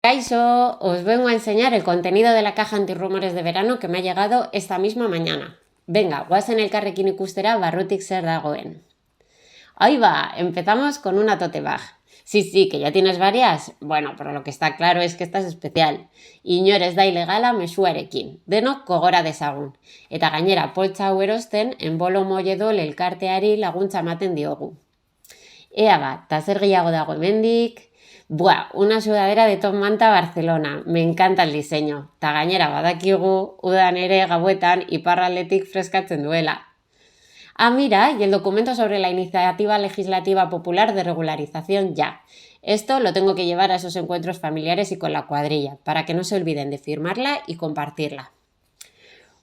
Kaixo, os vengo a enseñar el contenido de la caja antirrumores de verano que me ha llegado esta misma mañana. Venga, guazen elkarrekin ikustera barrutik zer dagoen. Ahí va, empezamos con una tote bag. Sí, que ya tienes varias. Bueno, pero lo que está claro es que esta es especial. Inor ez da ilegala mezuarekin. Denok gogora dezagun. Eta gainera poltsa hau erosten enbolomo edol elkarteari laguntza ematen diogu. Ea bat, ta zer gehiago dago hemendik. Buah, una sudadera de Top Manta Barcelona. Me encanta el diseño. Ta gainera badakigu, udan ere gauetan iparraldetik freskatzen duela. Ah, mira, y el documento sobre la iniciativa legislativa popular de regularización ya. Esto lo tengo que llevar a esos encuentros familiares y con la cuadrilla, para que no se olviden de firmarla y compartirla.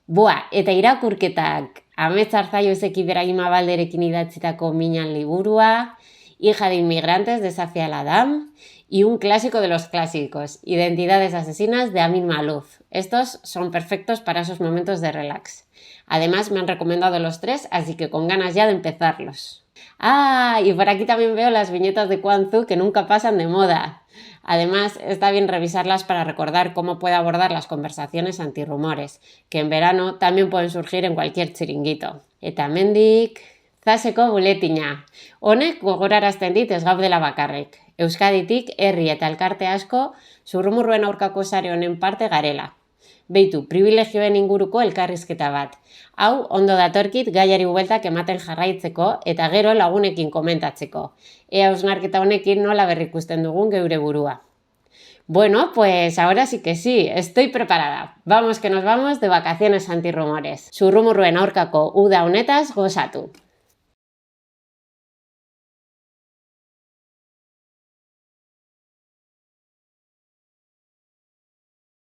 Buah, eta irakurketak, Amets Arzalluzek Ibrahima Balderekin idatzitako Minan liburua, Hija de inmigrantes de Safia Al-Adham y un clásico de los clásicos, Identidades asesinas de Amin Maalouf. Estos son perfectos para esos momentos de relax. Además me han recomendado los tres, así que con ganas ya de empezarlos. Ah, y por aquí también veo las viñetas de Kwanzu que nunca pasan de moda. Además, está bien revisarlas para recordar cómo puede abordar las conversaciones antirrumores, que en verano también pueden surgir en cualquier chiringuito. Eta hemendik, zaseko buletina. Honek gogorarazten dit ez gaudela bakarrik. Euskaditik herri eta elkarte asko zurrumurruen aurkako sare honen parte garela. Beitu, privilegioen inguruko elkarrizketa bat. Hau, ondo datorkit gaiari bueltak ematen jarraitzeko eta gero lagunekin komentatzeko. Ea hausnarketa honekin nola berrikusten dugun geure burua. Bueno, pues ahora sí que sí, estoy preparada. Vamos que nos vamos de vacaciones antirrumores. Zurrumurruen aurkako uda honetaz gozatu.